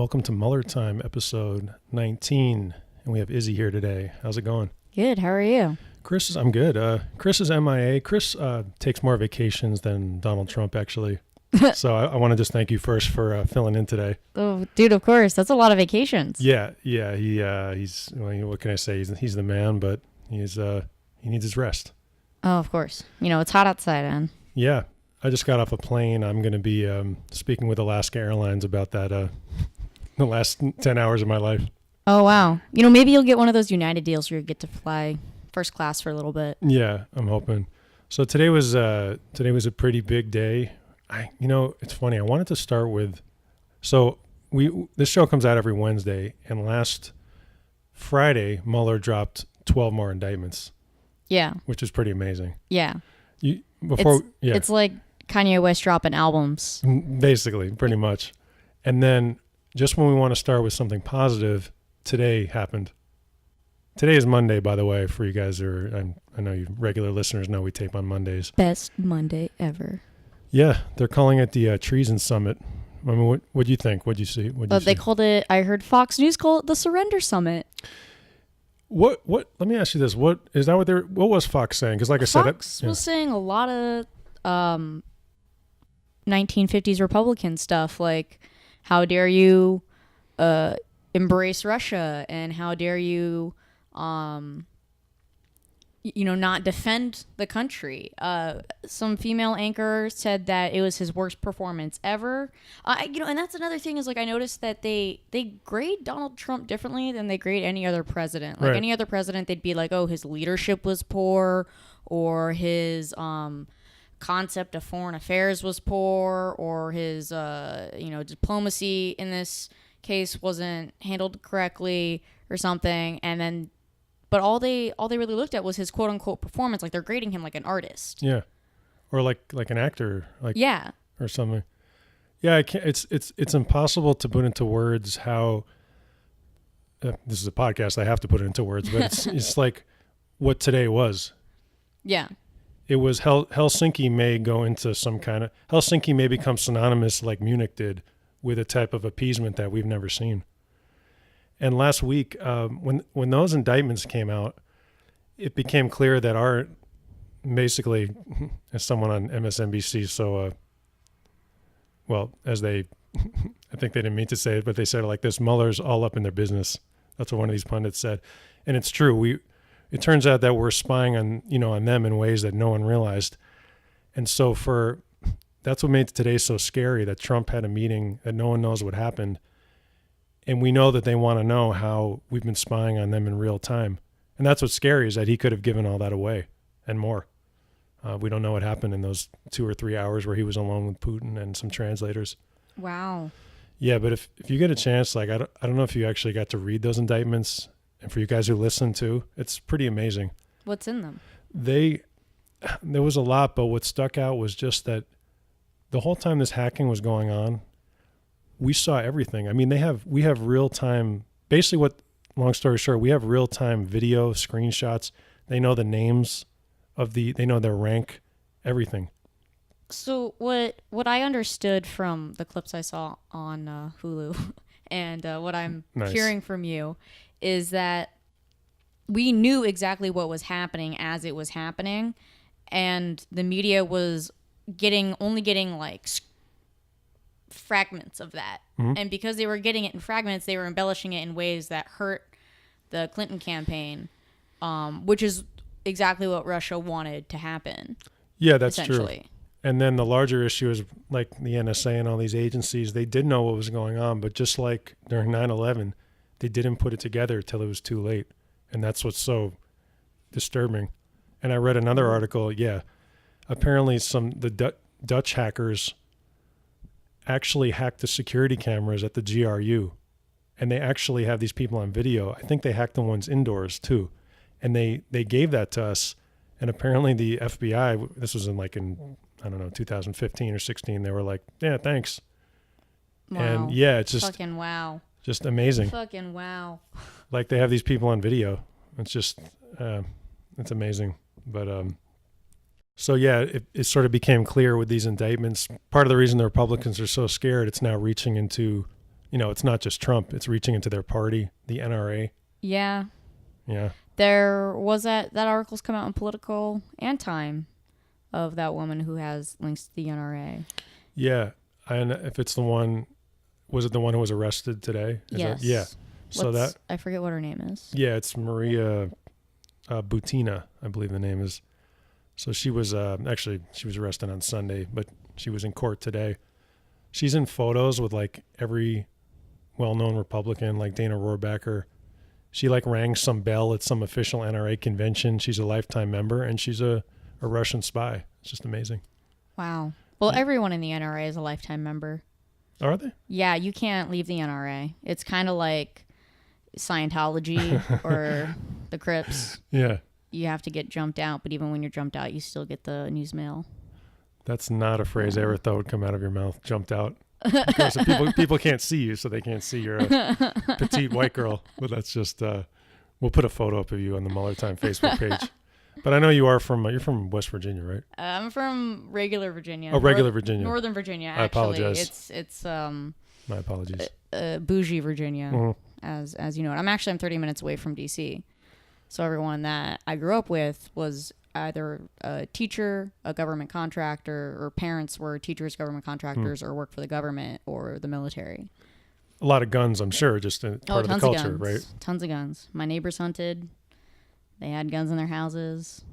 Welcome to Mueller Time, episode 19. And we have Izzy here today. How's it going? Good. How are you? I'm good. Chris is MIA. Chris takes more vacations than Donald Trump, actually. So I want to just thank you first for filling in today. Oh, dude, of course. That's a lot of vacations. Yeah. He's well, what can I say? He's the man, but he needs his rest. Oh, of course. You know, it's hot outside, man. Yeah. I just got off a plane. I'm going to be speaking with Alaska Airlines about that the last 10 hours of my life. Oh, wow. You know, maybe you'll get one of those United deals where you get to fly first class for a little bit. Yeah, I'm hoping. So today was a pretty big day. It's funny. I wanted to start with, this show comes out every Wednesday, and last Friday Mueller dropped 12 more indictments. Yeah. Which is pretty amazing. Yeah. It's like Kanye West dropping albums. Basically, pretty much. And then just when we want to start with something positive, today happened. Today is Monday, by the way, for you guys I know you regular listeners know we tape on Mondays. Best Monday ever. Yeah, they're calling it the Treason Summit. I mean, what do you think? What do you see? They called it, I heard Fox News call it the Surrender Summit. What, let me ask you this. What was Fox saying? Because like I said, Fox was saying a lot of 1950s Republican stuff, like how dare you embrace Russia, and how dare you not defend the country. Some female anchor said that it was his worst performance ever. And that's another thing is, like, I noticed that they grade Donald Trump differently than they grade any other president. Like, any other president, they'd be like, oh, his leadership was poor, or his concept of foreign affairs was poor, or his diplomacy in this case wasn't handled correctly or something. But all they really looked at was his quote unquote performance. Like, they're grading him like an artist. Yeah. Or like an actor. Yeah. Or something. Yeah, I can't, it's impossible to put into words how this is a podcast, I have to put it into words, but it's like what today was. Yeah. It was Helsinki may go into Helsinki may become synonymous, like Munich did, with a type of appeasement that we've never seen. And last week, when those indictments came out, it became clear that basically, as someone on MSNBC, I think they didn't mean to say it, but they said it like this: Mueller's all up in their business. That's what one of these pundits said, and it's true. It turns out that we're spying on them in ways that no one realized, and so that's what made today so scary. That Trump had a meeting that no one knows what happened. And we know that they want to know how we've been spying on them in real time. And that's what's scary, is that he could have given all that away and more. We don't know what happened in those 2 or 3 hours where he was alone with Putin and some translators. Wow. Yeah, but if you get a chance, like I don't know if you actually got to read those indictments, and for you guys who listen too, it's pretty amazing. What's in them? There was a lot, but what stuck out was just that the whole time this hacking was going on, we saw everything. I mean, we have real time, basically long story short, we have real time video screenshots. They know the names they know their rank, everything. So what I understood from the clips I saw on Hulu and what I'm hearing from you is that we knew exactly what was happening as it was happening, and the media was only getting like fragments of that. Mm-hmm. And because they were getting it in fragments, they were embellishing it in ways that hurt the Clinton campaign, which is exactly what Russia wanted to happen. Yeah, that's true. And then the larger issue is, like, the NSA and all these agencies, they did know what was going on, but just like during 9/11, they didn't put it together till it was too late. And that's what's so disturbing. And I read another article, apparently the Dutch hackers actually hacked the security cameras at the GRU, and they actually have these people on video. I think they hacked the ones indoors too, and they gave that to us. And apparently the FBI, this was in 2015 or 16, they were like, yeah, thanks. Wow. And yeah, it's just fucking wow, just amazing. Fucking wow. Like, they have these people on video. It's just it's amazing. But so yeah, it sort of became clear with these indictments. Part of the reason the Republicans are so scared, it's now reaching into it's not just Trump. It's reaching into their party, the NRA. Yeah. Yeah. There was that article's come out in Political and Time of that woman who has links to the NRA. Yeah. And if it's the one, was it the one who was arrested today? Yes. Yeah. So I forget what her name is. Yeah, it's Maria Butina, I believe the name is. So she was she was arrested on Sunday, but she was in court today. She's in photos with like every well-known Republican, like Dana Rohrabacher. She like rang some bell at some official NRA convention. She's a lifetime member, and she's a Russian spy. It's just amazing. Wow. Well, everyone in the NRA is a lifetime member. Are they? Yeah, you can't leave the NRA. It's kind of like Scientology or the Crips. Yeah. You have to get jumped out, but even when you're jumped out, you still get the news mail. That's not a phrase I ever thought would come out of your mouth. Jumped out. Because people can't see you, so they can't see you're a petite white girl. But that's just we'll put a photo up of you on the Mueller Time Facebook page. But I know you're from West Virginia, right? I'm from regular Virginia. Oh, regular Virginia. Northern Virginia. Actually. I apologize. It's my apologies. Bougie Virginia, Mm-hmm. as you know. I'm 30 minutes away from DC. So everyone that I grew up with was either a teacher, a government contractor, or parents were teachers, government contractors, or worked for the government or the military. A lot of guns, I'm sure, just part of the culture, right? Tons of guns. My neighbors hunted. They had guns in their houses.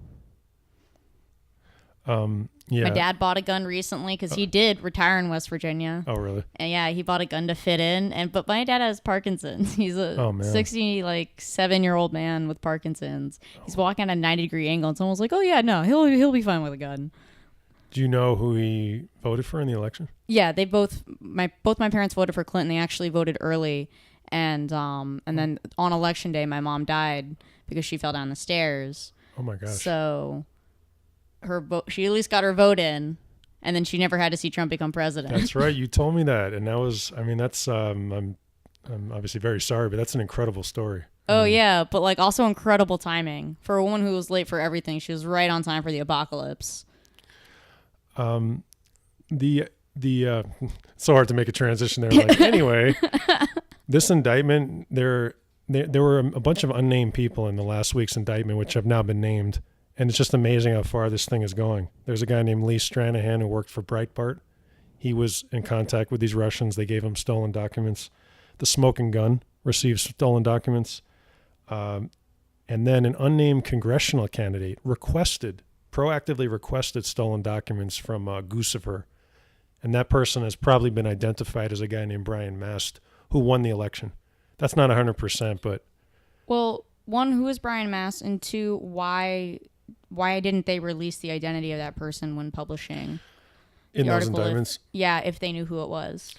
Yeah. My dad bought a gun recently because he did retire in West Virginia. Oh, really? And yeah, he bought a gun to fit in. But my dad has Parkinson's. He's a 67-year-old man with Parkinson's. He's walking at a 90-degree angle, and someone's like, "Oh yeah, no, he'll be fine with a gun." Do you know who he voted for in the election? Yeah, they both my parents voted for Clinton. They actually voted early, and then on election day, my mom died because she fell down the stairs. Oh my gosh! So her vote, she at least got her vote in, and then she never had to see Trump become president. That's right. You told me that, and that was. I mean, that's. I'm obviously very sorry, but that's an incredible story. Oh yeah, but like also incredible timing for a woman who was late for everything. She was right on time for the apocalypse. So hard to make a transition there. Like, anyway, this indictment, there were a bunch of unnamed people in the last week's indictment, which have now been named. And it's just amazing how far this thing is going. There's a guy named Lee Stranahan who worked for Breitbart. He was in contact with these Russians. They gave him stolen documents. The Smoking Gun received stolen documents. And then an unnamed congressional candidate proactively requested stolen documents from Guccifer. And that person has probably been identified as a guy named Brian Mast, who won the election. That's not 100%, but... Well, one, who is Brian Mast? And two, why didn't they release the identity of that person when publishing in the those article? indictments? If they knew who it was.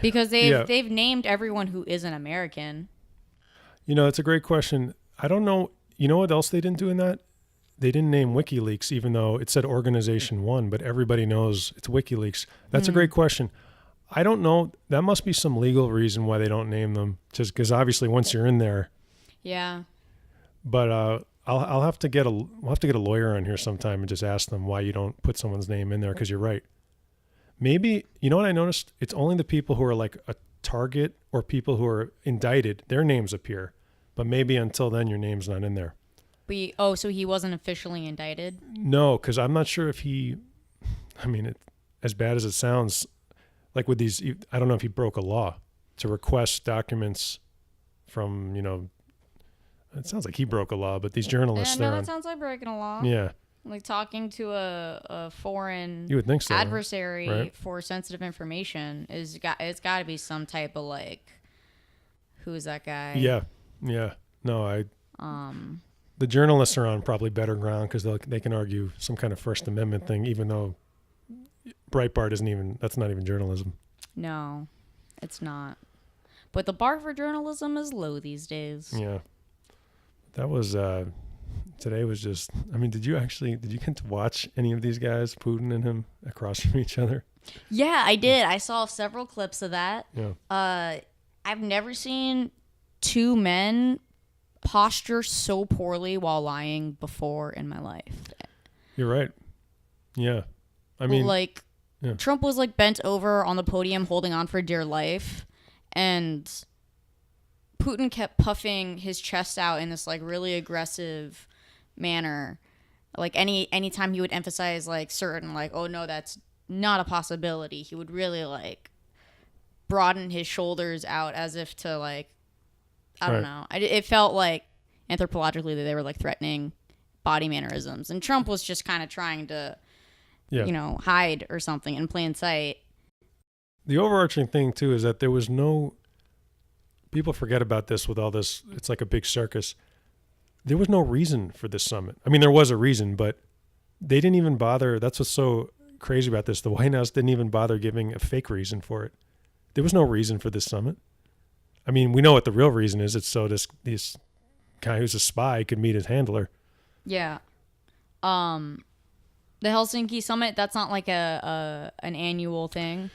Because they've named everyone who isn't American. It's a great question. I don't know. You know what else they didn't do in that? They didn't name WikiLeaks, even though it said Organization 1, but everybody knows it's WikiLeaks. That's a great question. I don't know. That must be some legal reason why they don't name them, just because obviously once you're in there. Yeah. But we'll have to get a lawyer on here sometime and just ask them why you don't put someone's name in there, because you're right. Maybe, you know what I noticed? It's only the people who are like a target or people who are indicted, their names appear. But maybe until then, your name's not in there. So he wasn't officially indicted? No, because I'm not sure if as bad as it sounds, like with these, I don't know if he broke a law to request documents from, it sounds like he broke a law, but these journalists, that sounds like breaking a law. Yeah. Like talking to a foreign you would think so, adversary right? For sensitive information it's got to be some type of like, who is that guy? Yeah. No, the journalists are on probably better ground because they can argue some kind of First Amendment thing, even though Breitbart that's not even journalism. No, it's not. But the bar for journalism is low these days. Yeah. That was, today was just, did you get to watch any of these guys, Putin and him, across from each other? Yeah, I did. I saw several clips of that. Yeah. I've never seen two men posture so poorly while lying before in my life. You're right. Yeah. Yeah. Trump was like bent over on the podium holding on for dear life, and Putin kept puffing his chest out in this like really aggressive manner. Like anytime he would emphasize like certain like, oh no, that's not a possibility, he would really like broaden his shoulders out as if to like, I don't know. It felt like anthropologically that they were like threatening body mannerisms, and Trump was just kind of trying to, hide or something in plain sight. The overarching thing too is that there was no. People forget about this with all this. It's like a big circus. There was no reason for this summit. I mean, there was a reason, but they didn't even bother. That's what's so crazy about this. The White House didn't even bother giving a fake reason for it. There was no reason for this summit. I mean, we know what the real reason is. It's so this guy who's a spy could meet his handler. Yeah. The Helsinki summit, that's not like an annual thing.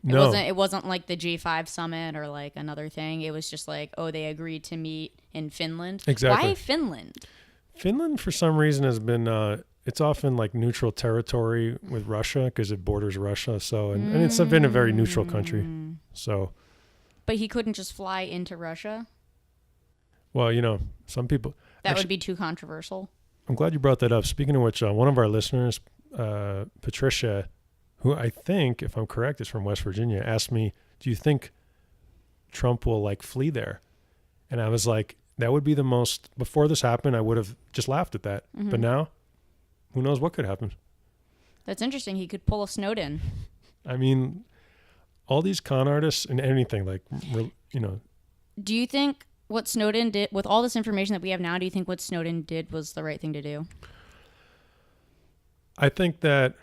No. It wasn't like the G5 summit or like another thing. It was just like, oh, they agreed to meet in Finland. Exactly. Why Finland? Finland, for some reason, has been, it's often like neutral territory with Russia because it borders Russia. So, and it's been a very neutral country. So. But he couldn't just fly into Russia? Well, some people. That would be too controversial. I'm glad you brought that up. Speaking of which, one of our listeners, Patricia, who I think, if I'm correct, is from West Virginia, asked me, do you think Trump will like flee there? And I was like, that would be the most, before this happened, I would have just laughed at that. Mm-hmm. But now, who knows what could happen? That's interesting. He could pull a Snowden. I mean, all these con artists and anything like, Do you think what Snowden did, with all this information that we have now, do you think what Snowden did was the right thing to do? I think that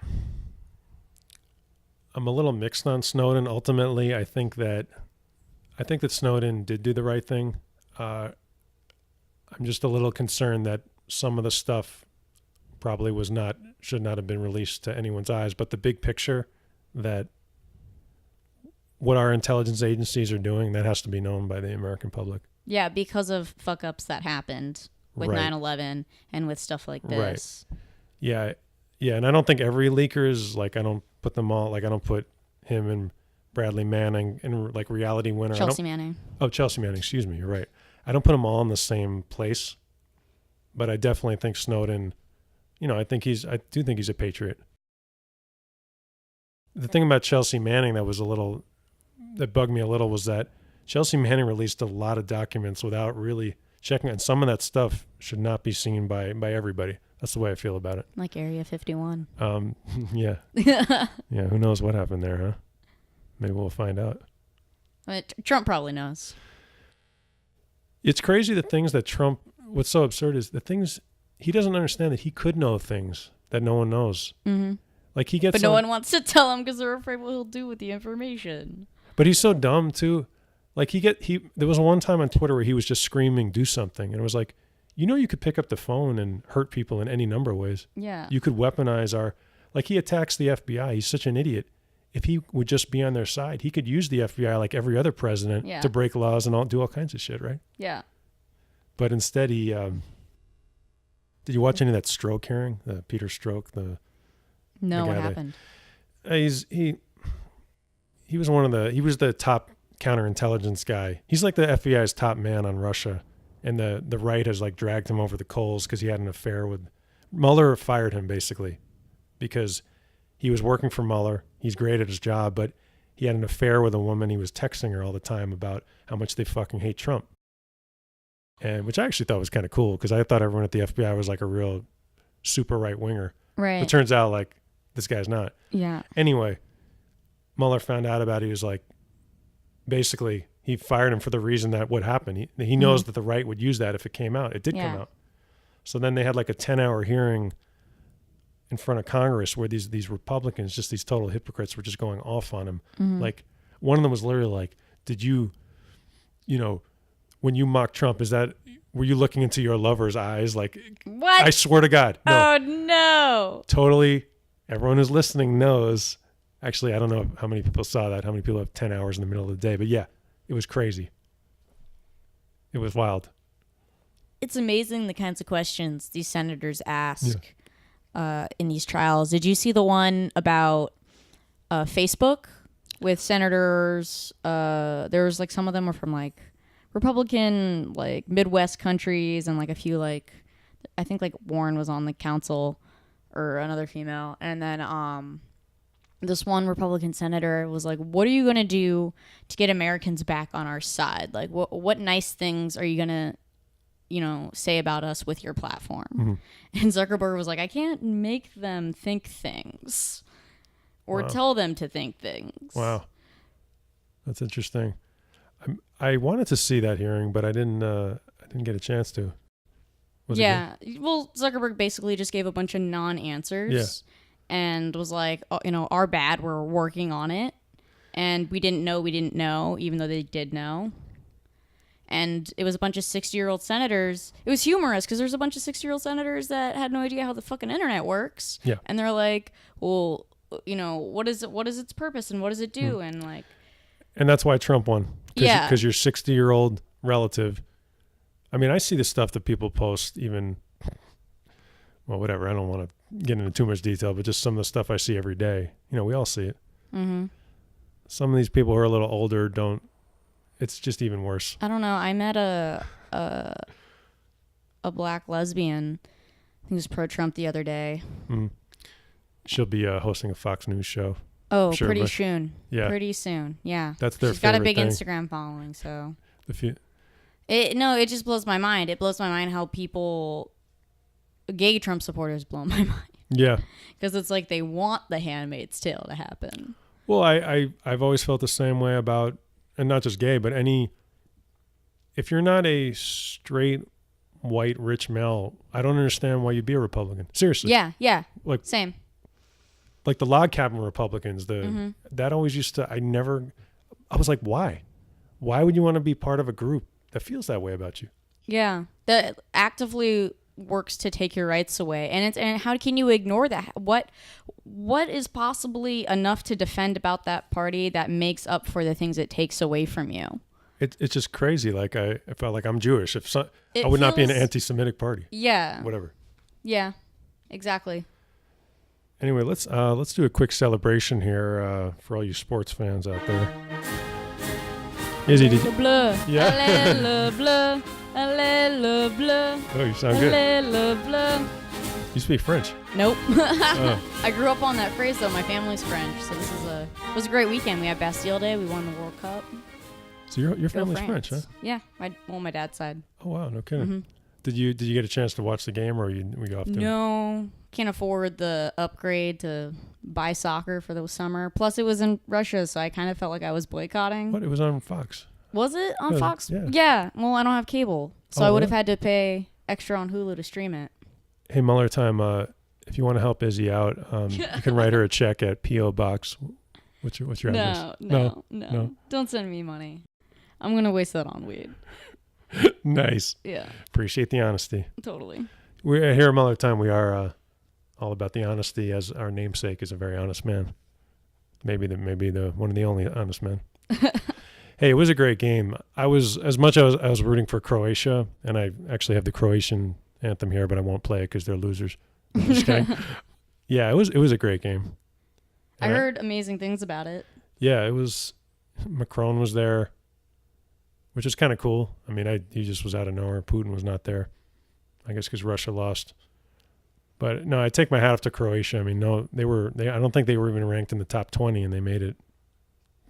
I'm a little mixed on Snowden. Ultimately, I think that Snowden did do the right thing. I'm just a little concerned that some of the stuff probably should not have been released to anyone's eyes. But the big picture, that what our intelligence agencies are doing, that has to be known by the American public. Yeah, because of fuck ups that happened with 9/11 and with stuff like this. Right. Yeah, and I don't think every leaker is like, I don't put them all, like I don't put him and Bradley Manning and like Reality Winner. Chelsea Manning. Oh, Chelsea Manning, excuse me, you're right. I don't put them all in the same place, but I definitely think Snowden, I do think he's a patriot. The thing about Chelsea Manning that bugged me a little was that Chelsea Manning released a lot of documents without really checking, and some of that stuff should not be seen by everybody. That's the way I feel about it. Like Area 51. Yeah. Yeah, who knows what happened there, huh? Maybe we'll find out. Trump probably knows. It's crazy the things that Trump, what's so absurd is the things, he doesn't understand that he could know things that no one knows. Mm-hmm. Like he gets, but no one wants to tell him because they're afraid what he'll do with the information. But he's so dumb too. Like there was one time on Twitter where he was just screaming, do something. And it was like, you could pick up the phone and hurt people in any number of ways. Yeah. You could weaponize like he attacks the FBI. He's such an idiot. If he would just be on their side, he could use the FBI like every other president to break laws and do all kinds of shit, right? Yeah. But instead he, did you watch any of that Sztrok hearing? The Peter Sztrok, No, what happened? He was he was the top counterintelligence guy. He's like the FBI's top man on Russia. And the right has like dragged him over the coals because he had an affair with Mueller. Fired him basically because he was working for Mueller. He's great at his job, but he had an affair with a woman. He was texting her all the time about how much they fucking hate Trump. And which I actually thought was kind of cool because I thought everyone at the FBI was like a real super right winger. Right. It turns out like this guy's not. Yeah. Anyway, Mueller found out about it. He was like, basically, he fired him for the reason that what happened. He knows that the right would use that if it came out. It did come out. So then they had like a 10-hour hearing in front of Congress where these Republicans, just these total hypocrites, were just going off on him. Mm-hmm. Like one of them was literally like, did you when you mock Trump, were you looking into your lover's eyes? Like, what? I swear to God. No. Oh, no. Totally. Everyone who's listening knows. Actually, I don't know how many people saw that, how many people have 10 hours in the middle of the day. But yeah, it was crazy. It was wild. It's amazing the kinds of questions these senators ask in these trials. Did you see the one about Facebook with senators. There was like some of them were from like Republican, like Midwest countries, and like a few like I think like Warren was on the council or another female, and then this one Republican senator was like, "What are you gonna do to get Americans back on our side? Like, what nice things are you gonna, say about us with your platform?" Mm-hmm. And Zuckerberg was like, "I can't make them think things, or Wow. tell them to think things." Wow, that's interesting. I wanted to see that hearing, but I didn't get a chance to. Was it Yeah. Well, Zuckerberg basically just gave a bunch of non-answers and was like, oh, our bad, we're working on it. And we didn't know, even though they did know. And it was a bunch of 60-year-old senators. It was humorous because there's a bunch of 60-year-old senators that had no idea how the fucking internet works. Yeah. And they're like, well, what is its purpose and what does it do? And like, And that's why Trump won. Yeah. Because your 60-year-old relative. I mean, I see the stuff that people post even, well, whatever. I don't want to get into too much detail, but just some of the stuff I see every day. We all see it. mm-hmm. Some of these people who are a little older don't. It's just even worse. I don't know. I met a black lesbian who was pro-Trump the other day. Mm. She'll be hosting a Fox News show. Oh, Sure, pretty but- soon. Yeah. Pretty soon. Yeah. That's their She's got a favorite big thing. Instagram following, so The it just blows my mind. It blows my mind how gay Trump supporters blow my mind Yeah. because it's like they want the Handmaid's Tale to happen. Well, I've always felt the same way about, and not just gay, but if you're not a straight white rich male, I don't understand why you'd be a Republican. Seriously. Yeah. Like- Same. Like the log cabin Republicans, Mm-hmm. that always used to, I was like, why? Why would you want to be part of a group that feels that way about you? Yeah. That actively works to take your rights away. And how can you ignore that? What is possibly enough to defend about that party that makes up for the things it takes away from you? It's just crazy. Like I felt like I'm Jewish. I It would not be an feels- anti-Semitic party. Yeah. Whatever. Yeah. Exactly. Anyway, let's do a quick celebration here for all you sports fans out there. Izzy, did you? Blah. Yeah. Allez, blah. Allez, blah. Oh, you sound good. Allez, blah. You speak French. Nope. Oh. I grew up on that phrase though. My family's French, so it was a great weekend. We had Bastille Day. We won the World Cup. So your Go family's France. French, huh? Yeah. My dad's side. Oh wow, no kidding. Mm-hmm. Did you get a chance to watch the game, or were you off to? No, can't afford the upgrade to buy soccer for the summer. Plus, it was in Russia, so I kind of felt like I was boycotting. What? It was on Fox. Was it on Yeah, Fox? yeah. Well, I don't have cable, so Oh, I would have really? had to pay extra on Hulu to stream it. Hey, Mueller time. If you want to help Izzy out, you can write her a check at P.O. Box. What's your address? No. Don't send me money. I'm gonna waste that on weed. Nice. Yeah, Appreciate the honesty. totally. We're here at Mueller time. We are all about the honesty, as our namesake is a very honest man. Maybe the one of the only honest men. Hey, it was a great game. I was rooting for Croatia, and I actually have the Croatian anthem here, but I won't play it because they're losers. I'm just kidding. Yeah, it was a great game. I And heard amazing things about it. Yeah, it was. Macron was there, which is kind of cool. I mean, he just was out of nowhere. Putin was not there, I guess, because Russia lost. But no, I take my hat off to Croatia. I mean, no, I don't think they were even ranked in the top 20, and they made it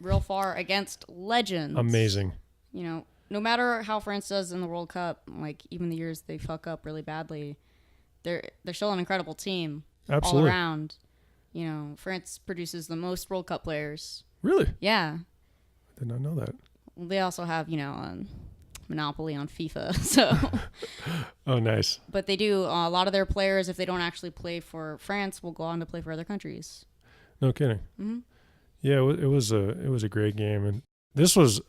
Real far against legends. amazing. No matter how France does in the World Cup, like even the years they fuck up really badly, they're still an incredible team Absolutely. all around. France produces the most World Cup players. Really? Yeah. I did not know that. They also have, monopoly on FIFA. So, Oh, nice. but they do a lot of their players, if they don't actually play for France, will go on to play for other countries. No kidding. Mm-hmm. Yeah, it was a great game, and this was.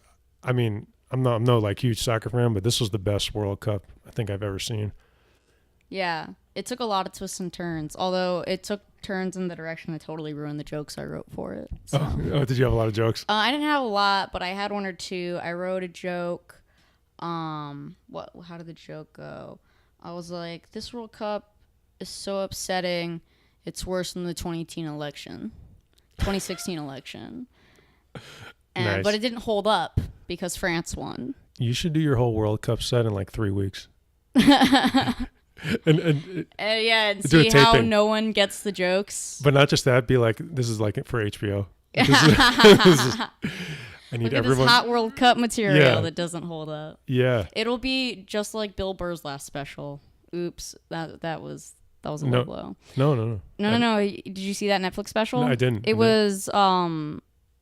I mean, I'm no like huge soccer fan, but this was the best World Cup I think I've ever seen. Yeah. It took a lot of twists and turns, although it took turns in the direction that totally ruined the jokes I wrote for it. So. Oh, did you have a lot of jokes? I didn't have a lot, but I had one or two. I wrote a joke. How did the joke go? I was like, this World Cup is so upsetting. It's worse than the 2018 election. 2016 election. Nice. But it didn't hold up because France won. You should do your whole World Cup set in like 3 weeks. and And do a see how taping. no one gets the jokes. But not just that, be like, this is like for HBO. I need Look at everyone. this hot World Cup material Yeah. that doesn't hold up. Yeah. It'll be just like Bill Burr's last special. Oops, that was a low No. blow. No. No. Did you see that Netflix special? No, I didn't. It was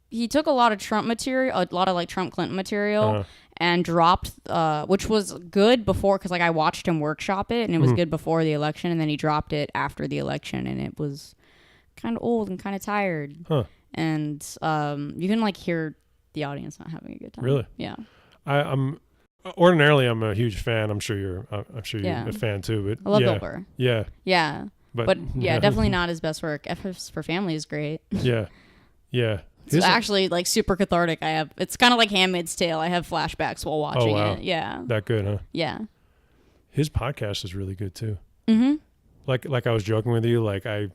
he took a lot of Trump material, a lot of like Trump Clinton material, and dropped which was good before because like I watched him workshop it and it was good before the election, and then he dropped it after the election and it was kind of old and kind of tired. And you can like hear the audience not having a good time. Really? Yeah. I'm ordinarily I'm a huge fan. I'm sure you're a fan too. But I love Bill Burr. Yeah. Yeah. But yeah, definitely not his best work. F for Family is great. Yeah. It's actually like super cathartic. It's kind of like Handmaid's Tale. I have flashbacks while watching it. Yeah. That good, huh? Yeah. His podcast is really good too. Mm-hmm. Like I was joking with you, like I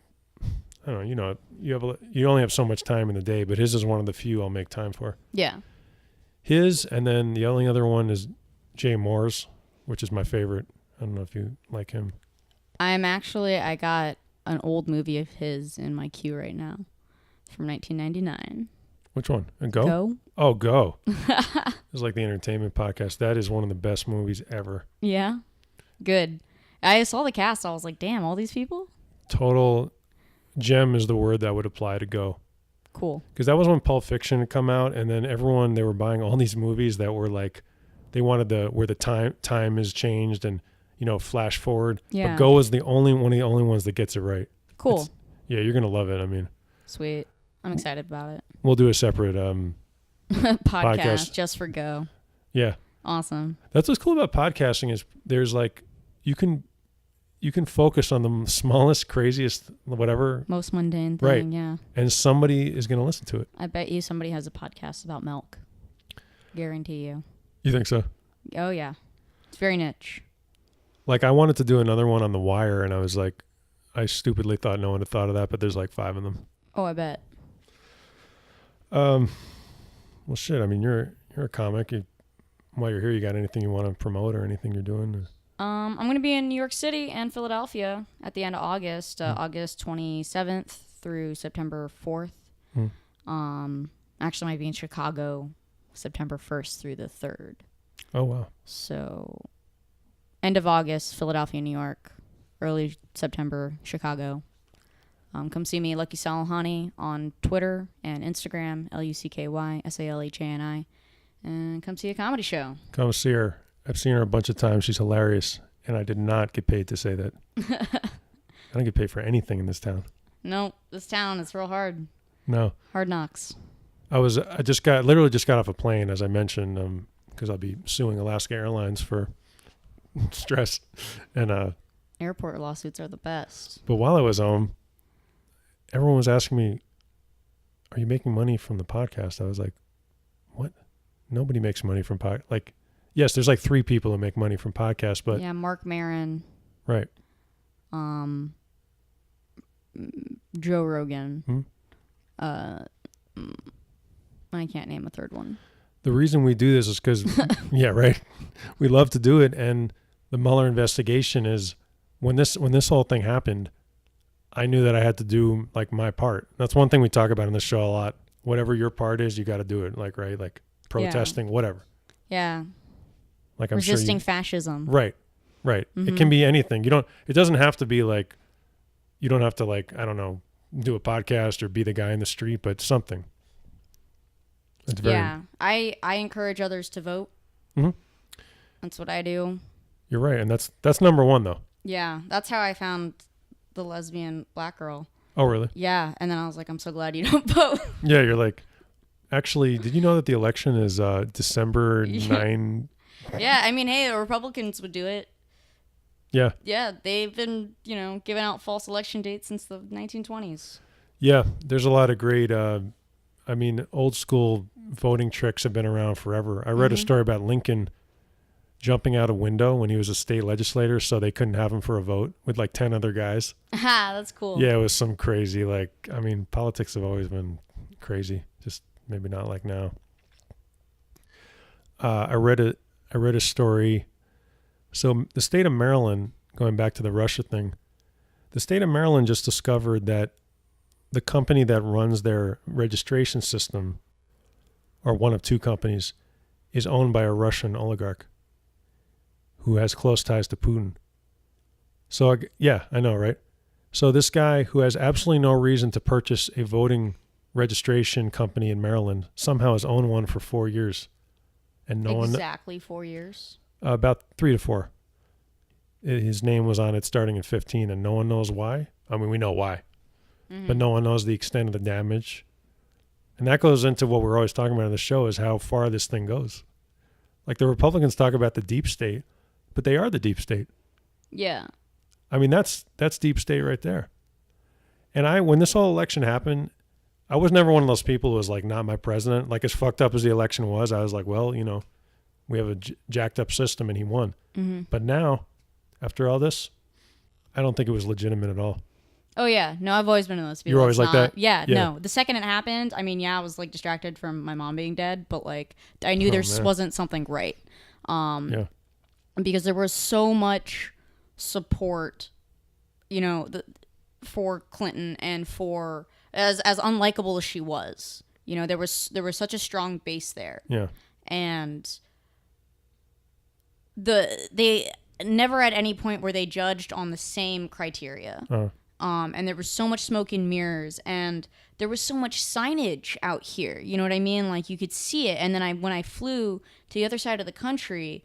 don't know, you only have so much time in the day, but his is one of the few I'll make time for. Yeah. His, and then the only other one is Jay Moore's, which is my favorite. I don't know if you like him. I got an old movie of his in my queue right now from 1999. Which one? Go? Go? Oh, Go. It's like the entertainment podcast. That is one of the best movies ever. Yeah. Good. I saw the cast. I was like, damn, all these people? Total gem is the word that would apply to Go. Cool. Because that was when Pulp Fiction had come out, and then they were buying all these movies that were like, they wanted where the time is changed and, flash forward. Yeah. But Go is one of the only ones that gets it right. Cool. Yeah, you're going to love it. I mean. Sweet. I'm excited about it. We'll do a separate podcast just for Go. Yeah. Awesome. That's what's cool about podcasting is there's like, you can focus on the smallest, craziest, whatever. Most mundane thing, right. Yeah. And somebody is going to listen to it. I bet you somebody has a podcast about milk. Guarantee you. You think so? Oh, yeah. It's very niche. Like I wanted to do another one on The Wire, and I was like, I stupidly thought no one had thought of that, but there's like 5 of them. Oh, I bet. Well, shit. I mean, you're a comic. While you're here, you got anything you want to promote or anything you're doing? I'm going to be in New York City and Philadelphia at the end of August, August 27th through September 4th. Actually might be in Chicago September 1st through the 3rd. Oh, wow. So end of August, Philadelphia, New York. Early September, Chicago. Come see me, Lucky Salahani, on Twitter and Instagram, LuckySalahani, and come see a comedy show. Come see her. I've seen her a bunch of times. She's hilarious, and I did not get paid to say that. I don't get paid for anything in this town. No, this town is real hard. No. Hard knocks. I literally just got off a plane, as I mentioned, because I'll be suing Alaska Airlines for stress. And airport lawsuits are the best. But while I was home, everyone was asking me, "Are you making money from the podcast?" I was like, "What? Nobody makes money from podcast." Like, yes, there's like 3 people who make money from podcasts, but yeah, Mark Maron, right, Joe Rogan. I can't name a third one. The reason we do this is because, yeah, right. We love to do it, and the Mueller investigation is when this whole thing happened, I knew that I had to do like my part. That's one thing we talk about in the show a lot. Whatever your part is, you got to do it. Like, right, like protesting, whatever. Yeah. Like I'm resisting sure fascism. Right. Mm-hmm. It can be anything. It doesn't have to be like, you don't have to like, I don't know, do a podcast or be the guy in the street, but something. It's very, yeah. I encourage others to vote. Mm-hmm. That's what I do. You're right. And that's number 1 though. Yeah. That's how I found the lesbian black girl. Oh, really? Yeah. And then I was like, I'm so glad you don't vote. Yeah. You're like, actually, did you know that the election is December 9? Yeah. I mean, hey, the Republicans would do it. Yeah. Yeah. They've been, giving out false election dates since the 1920s. Yeah. There's a lot of great, old school voting tricks have been around forever. I read a story about Lincoln jumping out a window when he was a state legislator, so they couldn't have him for a vote with like 10 other guys. Ha, that's cool. Yeah, it was some crazy, like, I mean, politics have always been crazy, just maybe not like now. I read a story. So the state of Maryland, going back to the Russia thing, the state of Maryland just discovered that the company that runs their registration system, or one of two companies, is owned by a Russian oligarch who has close ties to Putin. So, yeah, I know, right? So this guy who has absolutely no reason to purchase a voting registration company in Maryland somehow has owned one for 4 years. And no one... Exactly 4 years? About 3 to 4. His name was on it starting in 15, and no one knows why. I mean, we know why. Mm-hmm. But no one knows the extent of the damage. And that goes into what we're always talking about on the show, is how far this thing goes. Like, the Republicans talk about the deep state, but they are the deep state. Yeah. I mean, that's deep state right there. And when this whole election happened, I was never one of those people who was like, not my president. Like, as fucked up as the election was, I was like, well, you know, we have a jacked up system and he won. Mm-hmm. But now, after all this, I don't think it was legitimate at all. Oh, yeah. No, I've always been in those people. You're always like that? Yeah, no. The second it happened, I mean, yeah, I was like distracted from my mom being dead, but like I knew there wasn't something right. Yeah. Because there was so much support, you know, for Clinton and for as unlikable as she was. You know, there was such a strong base there. Yeah. And they never at any point were they judged on the same criteria. And there was so much smoke and mirrors, and there was so much signage out here. You know what I mean? Like, you could see it. And then when I flew to the other side of the country,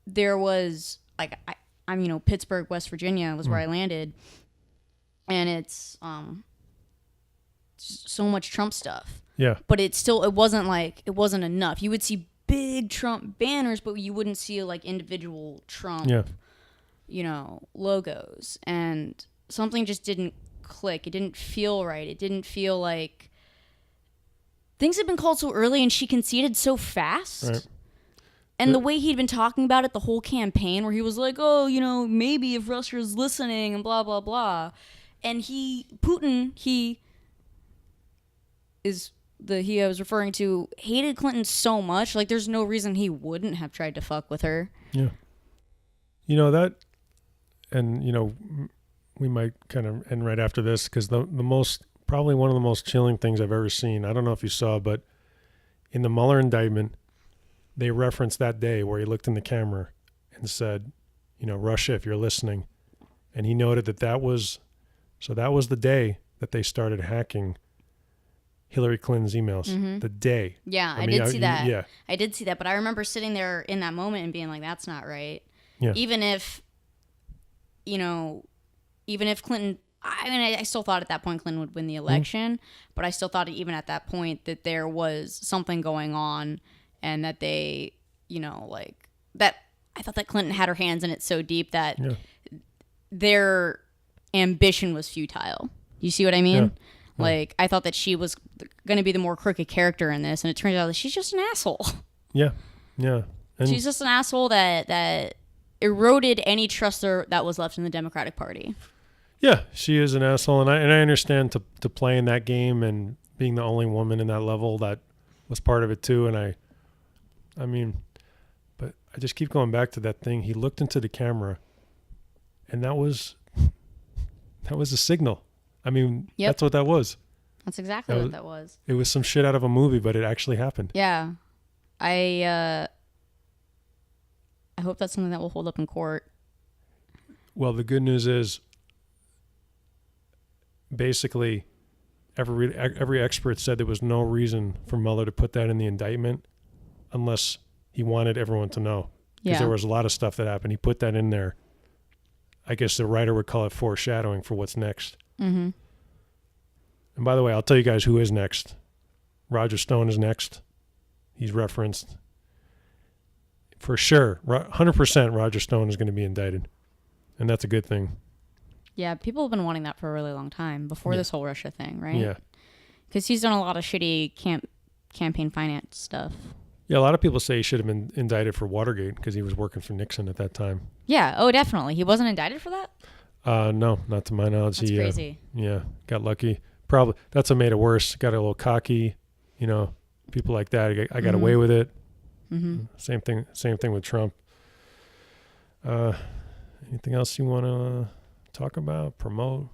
there was like I'm, you know, Pittsburgh, West Virginia was where I landed, and it's so much Trump stuff. Yeah. But it wasn't enough. You would see big Trump banners, but you wouldn't see like individual Trump, you know, logos. And something just didn't click. It didn't feel right. It didn't feel like things had been called so early and she conceded so fast. Right. And the way he'd been talking about it the whole campaign, where he was like, oh, you know, maybe if Russia's listening and blah, blah, blah. And Putin I was referring to, hated Clinton so much. Like, there's no reason he wouldn't have tried to fuck with her. Yeah. You know, that, and, you know, we might kind of end right after this, because probably one of the most chilling things I've ever seen, I don't know if you saw, but in the Mueller indictment, they referenced that day where he looked in the camera and said, you know, Russia, if you're listening. And he noted that was the day that they started hacking Hillary Clinton's emails. Mm-hmm. The day. Yeah, I did see that. Yeah. I did see that, but I remember sitting there in that moment and being like, that's not right. Yeah. Even if Clinton, I mean, I still thought at that point Clinton would win the election, but I still thought even at that point that there was something going on, and that they, you know, like, that I thought that Clinton had her hands in it so deep that their ambition was futile. You see what I mean? Yeah. Like, I thought that she was going to be the more crooked character in this, and it turns out that she's just an asshole. Yeah, yeah. And she's just an asshole that eroded any trust that was left in the Democratic Party. Yeah, she is an asshole, and I understand to play in that game and being the only woman in that level, that was part of it too. And I mean, but I just keep going back to that thing. He looked into the camera, and that was a signal. I mean, That's what that was. That's exactly what that was. It was some shit out of a movie, but it actually happened. Yeah. I hope that's something that will hold up in court. Well, the good news is, basically, every expert said there was no reason for Mueller to put that in the indictment unless he wanted everyone to know. Because there was a lot of stuff that happened. He put that in there. I guess the writer would call it foreshadowing for what's next. Mm-hmm. And by the way, I'll tell you guys who is next. Roger Stone is next. He's referenced. For sure, 100% Roger Stone is going to be indicted. And that's a good thing. Yeah, people have been wanting that for a really long time, before this whole Russia thing, right? Yeah. Because he's done a lot of shitty campaign finance stuff. Yeah, a lot of people say he should have been indicted for Watergate because he was working for Nixon at that time. Yeah. Oh, definitely. He wasn't indicted for that? No, not to my knowledge. That's crazy. Yeah, got lucky. Probably that's what made it worse. Got a little cocky, people like that. I got away with it. Mm-hmm. Same thing with Trump. Anything else you want to talk about? Promote?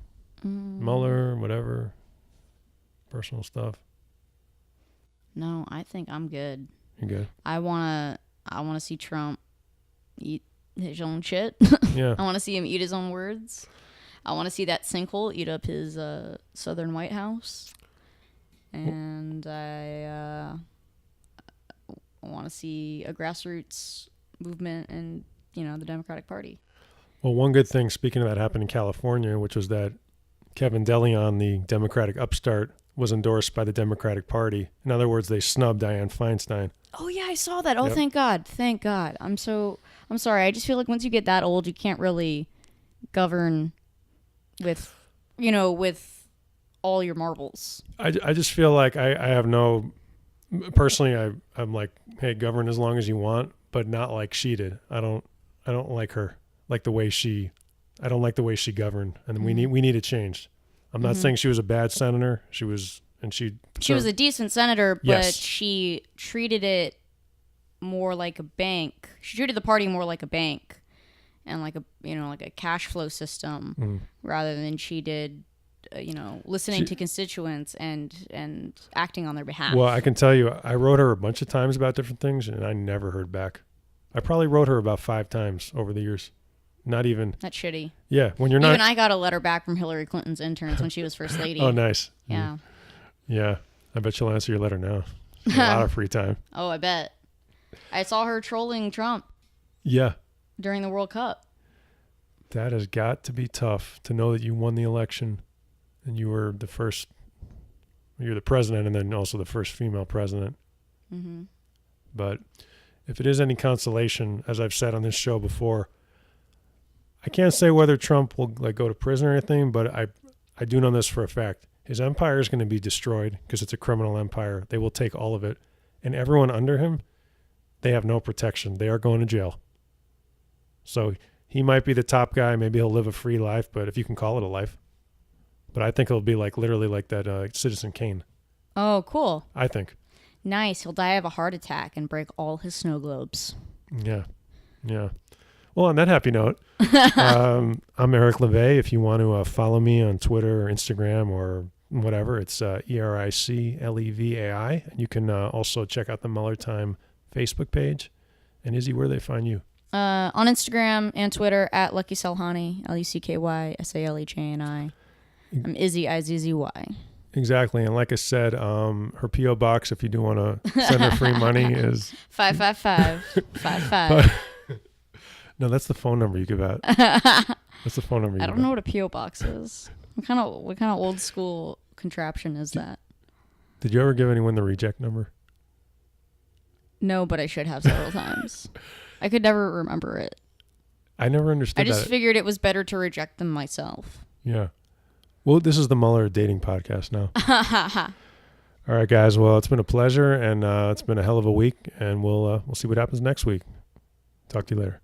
Mueller, whatever. Personal stuff. No, I think I'm good. You're good. I wanna see Trump eat his own shit. Yeah. I want to see him eat his own words. I want to see that sinkhole eat up his southern White House. And I want to see a grassroots movement in, the Democratic Party. Well, one good thing, speaking of that, happened in California, which was that Kevin DeLeon, the Democratic upstart, was endorsed by the Democratic Party. In other words, they snubbed Dianne Feinstein. Oh, yeah, I saw that. Oh, Yep. Thank God. Thank God. I'm sorry. I just feel like once you get that old, you can't really govern with, with all your marbles. I just feel like I have no... Personally, I'm like, hey, govern as long as you want, but not like she did. I don't like her, like the way she... I don't like the way she governed, and we need it changed. I'm not saying she was a bad senator. She was a decent senator, but Yes. she treated it more like a bank. She treated the party more like a bank and like a cash flow system rather than she did, listening to constituents and acting on their behalf. Well, I can tell you, I wrote her a bunch of times about different things, and I never heard back. I probably wrote her about 5 times over the years. Not even. That's shitty. Yeah, when you're not. Even I got a letter back from Hillary Clinton's interns when she was first lady. Oh, nice. Yeah. Yeah, I bet she'll answer your letter now. A lot of free time. Oh, I bet. I saw her trolling Trump Yeah. during the World Cup. That has got to be tough to know that you won the election and you were the first, you're the president and then also the first female president. Mm-hmm. But if it is any consolation, as I've said on this show before, I can't say whether Trump will go to prison or anything, but I do know this for a fact. His empire is going to be destroyed because it's a criminal empire. They will take all of it. And everyone under him, they have no protection. They are going to jail. So he might be the top guy. Maybe he'll live a free life, but if you can call it a life. But I think it'll be literally like that Citizen Kane. Oh, cool. I think. Nice. He'll die of a heart attack and break all his snow globes. Yeah. Yeah. Well, on that happy note, I'm Eric LeVay. If you want to follow me on Twitter or Instagram or whatever, it's EricLevai. And you can also check out the Mueller Time Facebook page. And Izzy, where do they find you? On Instagram and Twitter at Lucky Salhani, LuckySalehani. I'm Izzy, IZZY. Exactly. And like I said, her P.O. box, if you do want to send her free money, is 55555. No, that's the phone number you give out. That's the phone number you I give don't know out. what a P.O. box is. What kind of old school contraption is that? Did you ever give anyone the reject number? No, but I should have several times. I could never remember it. I never understood I just that. figured it was better to reject them myself. Yeah. Well, this is the Mueller dating podcast now. All right, guys. Well, it's been a pleasure, and it's been a hell of a week, and we'll see what happens next week. Talk to you later.